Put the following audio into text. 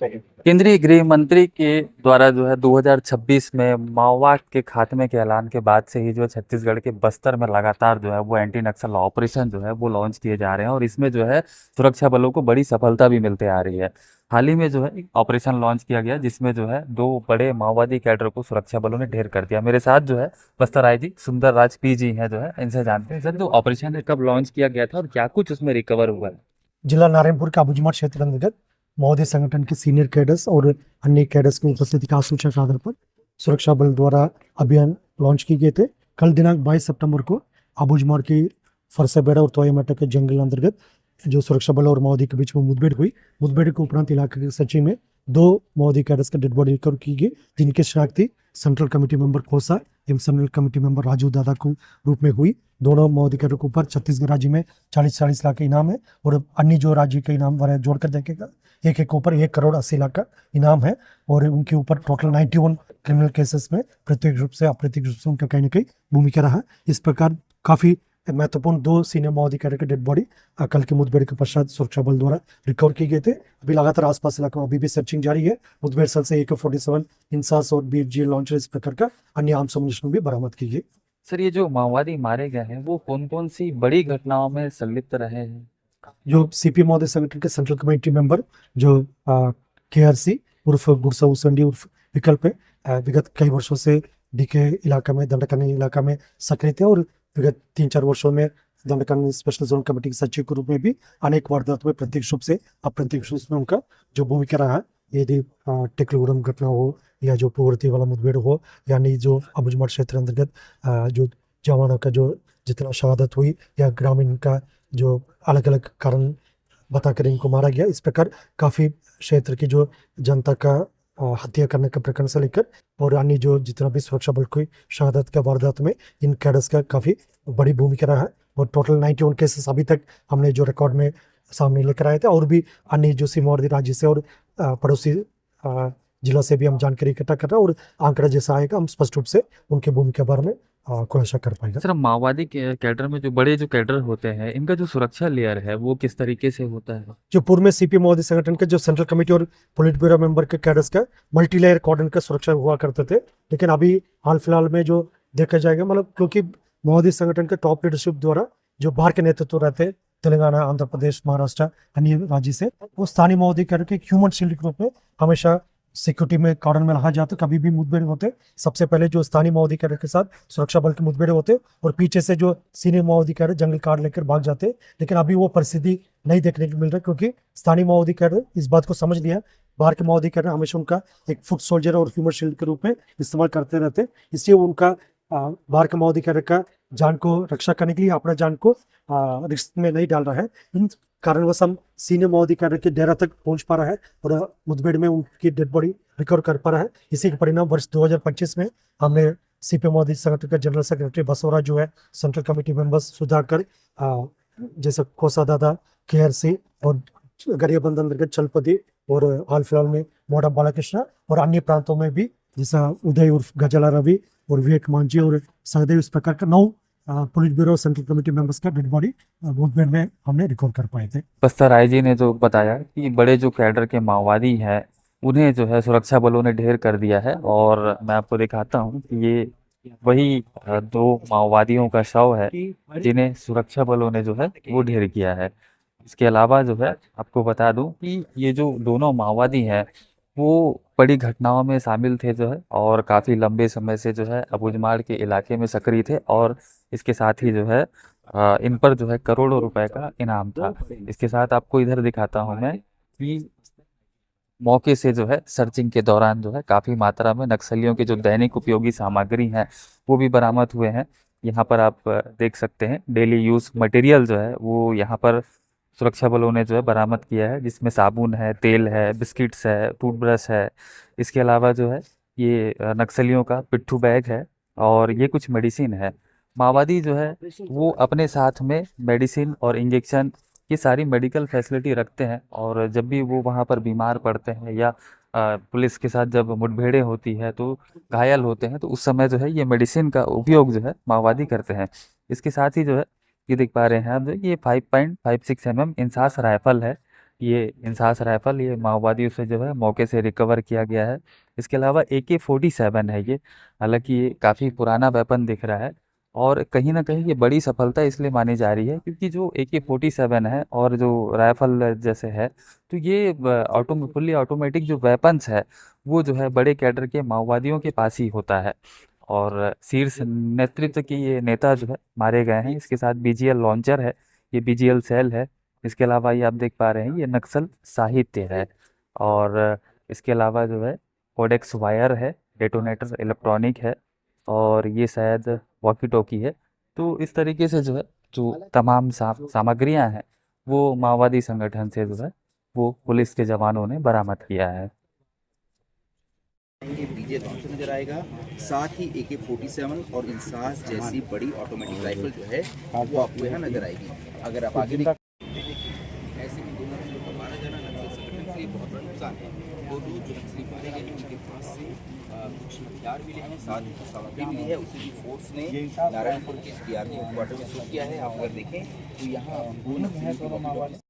केंद्रीय गृह मंत्री के द्वारा जो है 2026 में माओवाद के खात्मे के ऐलान के बाद से ही जो है छत्तीसगढ़ के बस्तर में लगातार जो है वो एंटी नक्सल ऑपरेशन जो है वो लॉन्च किए जा रहे हैं और इसमें जो है सुरक्षा बलों को बड़ी सफलता भी मिलते आ रही है। हाल ही में जो है एक ऑपरेशन लॉन्च किया गया जिसमें जो है दो बड़े माओवादी कैडर को सुरक्षा बलों ने ढेर कर दिया। मेरे साथ जो है बस्तर आईजी सुंदर राज पी जी हैं, जो है इनसे जानते हैं सर जो ऑपरेशन कब लॉन्च किया गया था और क्या कुछ उसमें रिकवर हुआ है। जिला नारायणपुर के अबूझमाड़ क्षेत्र अंतर्गत महोदय संगठन के सीनियर कैडर्स और अन्य कैडर्स की उपस्थिति का सूचना के आधार पर सुरक्षा बल द्वारा अभियान लॉन्च किए गए थे। कल दिनांक 22 सितंबर को अबूझमाड़ की फरसाबेड़ा और तोयामाटा के जंगल अंतर्गत जो सुरक्षा बल और माओवादी के बीच में मुठभेड़ हुई। मुठभेड़ के उपरांत इलाके के सचिव में दो माओवादी कैडर्स का डेड बॉडी रिकवर की गई, जिनकी शनाख्ती सेंट्रल कमेटी मेंबर खोसा एवं सेंट्रल कमेटी मेंबर राजू दादा को रूप में हुई। दोनों माओवादी कैडर के ऊपर छत्तीसगढ़ राज्य में 40-40 लाख का इनाम है और अन्य जो राज्य के इनाम वाले जोड़कर देखेगा एक एक ऊपर 1,80,00,000 का इनाम है। और उनके ऊपर टोटल 91 क्रिमिनल केसेस में प्रत्येक रूप से अप्रत्यक्ष रूप से उनका कहीं ना कहीं भूमिका रहा। इस प्रकार काफी महत्वपूर्ण दो सीनियर माओवादी कैडर के डेड बॉडी कल के मुठभेड़ के पश्चात सुरक्षा बल द्वारा रिकवर किए गए थे। अभी लगातार आसपास इलाकों में अभी भी सर्चिंग जारी है। मुठभेड़ स्थल से AK-47 इंसास और BFG लॉन्चर इस प्रकार का अन्य आर्म्स अम्युनिशन भी बरामद की गई। सर ये जो माओवादी मारे गए हैं वो कौन कौन सी बड़ी घटनाओं में संलिप्त रहे हैं। जो CP महोदय संगठन के सेंट्रल कमेटी मेंबर जो KRC उर्फ गुरसा उसंडी उर्फ विकल्प है, विगत कई वर्षों से DK इलाका में दंडकानी इलाका में सक्रिय थे और विगत 3-4 वर्षों में दंडकानी स्पेशल जोन कमेटी के सचिव के रूप में भी अनेक वारदातों में प्रत्यक्ष रूप से अप्रत्यक्ष रूप में उनका जो भूमिका रहा है, यदि टेकलगुड़म घटना हो या जो प्रवृत्ति वाला मुठभेड़ हो, यानी जो अबूझमाड़ क्षेत्र अंतर्गत जो जवानों का जो जितना शहादत हुई या ग्रामीण का जो अलग अलग कारण बताकर इनको मारा गया, इस प्रकार काफी क्षेत्र की जो जनता का हत्या करने का प्रकरण से लेकर और अन्य जो जितना भी सुरक्षा बल की शहादत का वारदात में इन कैडर्स का काफी बड़ी भूमिका रहा है। और टोटल 91 केसेस अभी तक हमने जो रिकॉर्ड में सामने लेकर आए थे और भी अन्य जो सीमावर्ती राज्य से और पड़ोसी जिला से भी हम जानकारी इकट्ठा कर रहे हैं और आंकड़ा जैसा आएगा हम स्पष्ट रूप से उनकी भूमिका के बारे में खुलासा कर पाएंगे। सर माओवादी कैडर में जो बड़े जो कैडर होते हैं इनका जो सुरक्षा लेयर है वो किस तरीके से होता है। जो पूर्व में CP महोदय संगठन के जो सेंट्रल कमेटी और पोलिट ब्यूरो मेंबर के कैडर्स का मल्टी लेयर कॉर्डन का सुरक्षा हुआ करते थे, लेकिन अभी हाल फिलहाल में जो देखा जाएगा मतलब क्योंकि महोदय संगठन के टॉप लीडरशिप द्वारा जो बाहर के नेतृत्व रहते तेलंगाना, आंध्र प्रदेश, महाराष्ट्र, अन्य राज्य से, वो स्थानीय महोदय कैडर के ह्यूमन शील्ड के रूप में हमेशा सिक्योरिटी में कॉर्डन में रखा जाता। कभी भी मुठभेड़ होते सबसे पहले जो स्थानीय माओवादी कैडर के साथ सुरक्षा बल के मुठभेड़ होते और पीछे से जो सीनियर माओवादी कैडर जंगल काट लेकर भाग जाते, लेकिन अभी वो परिस्थिति नहीं देखने को मिल रहा क्योंकि स्थानीय माओवादी कैडर इस बात को समझ लिया। बाहर के माओवादी कैडर हमेशा उनका एक फुट सोल्जर और ह्यूमन शील्ड के रूप में इस्तेमाल करते रहते, इसलिए उनका बाहर के माओवादी कैडर का जान को रक्षा करने के लिए अपना जान को रिस्क में नहीं डाल रहा है। इन कारणवश हम सीनियर माओवादी कैडर के डेरा तक पहुंच पा रहा है और मुठभेड़ में उनकी डेड बॉडी रिकवर कर पा रहा है। इसी के परिणाम वर्ष 2025 में हमने CP माओवादी संगठन का जनरल सेक्रेटरी बसवराज जो है, सेंट्रल कमेटी मेंबर्स सुधाकर जैसे खोसा दादा, KRC और गरियाबंद अंतर्गत चलपति और हाल फिलहाल में मोड़ा बालाकृष्णा और अन्य प्रांतों में भी जैसा उदय उर्फ गजला रवि और विवेक मांझी और सहदेव, इस प्रकार का 9 police bureau central committee members का डेड बॉडी मुठभेड़ में हमने रिकॉर्ड कर पाए थे। बस्तर आईजी ने जो बताया कि बड़े जो कैडर के माओवादी हैं उन्हें जो है सुरक्षा बलों ने ढेर कर दिया है और मैं आपको दिखाता हूँ कि ये वही दो माओवादियों का शव है जिन्हें सुरक्षा बलों ने जो है वो ढेर किया है। इसके अलावा जो है आपको बता दूं कि ये जो दोनों माओवादी हैं वो बड़ी घटनाओं में शामिल थे जो है और काफ़ी लंबे समय से जो है अबूझमाड़ के इलाके में सक्रिय थे और इसके साथ ही जो है इन पर जो है करोड़ों रुपए का इनाम था। इसके साथ आपको इधर दिखाता हूं मैं कि मौके से जो है सर्चिंग के दौरान जो है काफ़ी मात्रा में नक्सलियों के जो दैनिक उपयोगी सामग्री हैं वो भी बरामद हुए हैं। यहाँ पर आप देख सकते हैं डेली यूज मटेरियल जो है वो यहाँ पर सुरक्षा बलों ने जो है बरामद किया है, जिसमें साबुन है, तेल है, बिस्किट्स है, टूथब्रश है। इसके अलावा जो है ये नक्सलियों का पिट्ठू बैग है और ये कुछ मेडिसिन है। माओवादी जो है वो अपने साथ में मेडिसिन और इंजेक्शन ये सारी मेडिकल फैसिलिटी रखते हैं और जब भी वो वहाँ पर बीमार पड़ते हैं या पुलिस के साथ जब मुठभेड़ें होती है तो घायल होते हैं तो उस समय जो है ये मेडिसिन का उपयोग जो है माओवादी करते हैं। इसके साथ ही जो है ये देख पा रहे हैं आप, जो ये 5.56 mm इंसास राइफल है ये इंसास राइफल ये माओवादियों से जो है मौके से रिकवर किया गया है। इसके अलावा AK-47 है ये, हालांकि ये काफ़ी पुराना वेपन दिख रहा है और कहीं ना कहीं ये बड़ी सफलता इसलिए मानी जा रही है क्योंकि जो AK-47 है और जो राइफल जैसे है, तो ये फुल्ली ऑटोमेटिक जो वेपन्स है वो जो है बड़े कैडर के माओवादियों के पास ही होता है। और शीर्ष नेतृत्व की ये नेता जो है मारे गए हैं। इसके साथ BGL लॉन्चर है, ये BGL सेल है। इसके अलावा ये आप देख पा रहे हैं ये नक्सल साहित्य है। और इसके अलावा जो है कोडेक्स वायर है, डेटोनेटर इलेक्ट्रॉनिक है और ये शायद वॉकी टॉकी है। तो इस तरीके से जो है जो तमाम सामग्रियां हैं वो माओवादी संगठन से जो है वो पुलिस के जवानों ने बरामद किया है। ये BGL लॉन्चर नजर आएगा, साथ ही AK-47 और इंसास जैसी बड़ी ऑटोमेटिक राइफल जो है वो आपको यहाँ नजर आएगी। अगर आप आगे ऐसे में दो नक्सलियों को मारा जाना नक्सल संगठन के लिए बहुत बड़ा नुकसान है। दो जो नक्सली मारे गए हैं उनके पास से कुछ हथियार मिले हैं, साथ ही कुछ सामग्री मिली है। उसे भी फोर्स ने नारायणपुर के DRG हेडक्वार्टर में सूट किया है। आप अगर देखें तो यहाँ दोनों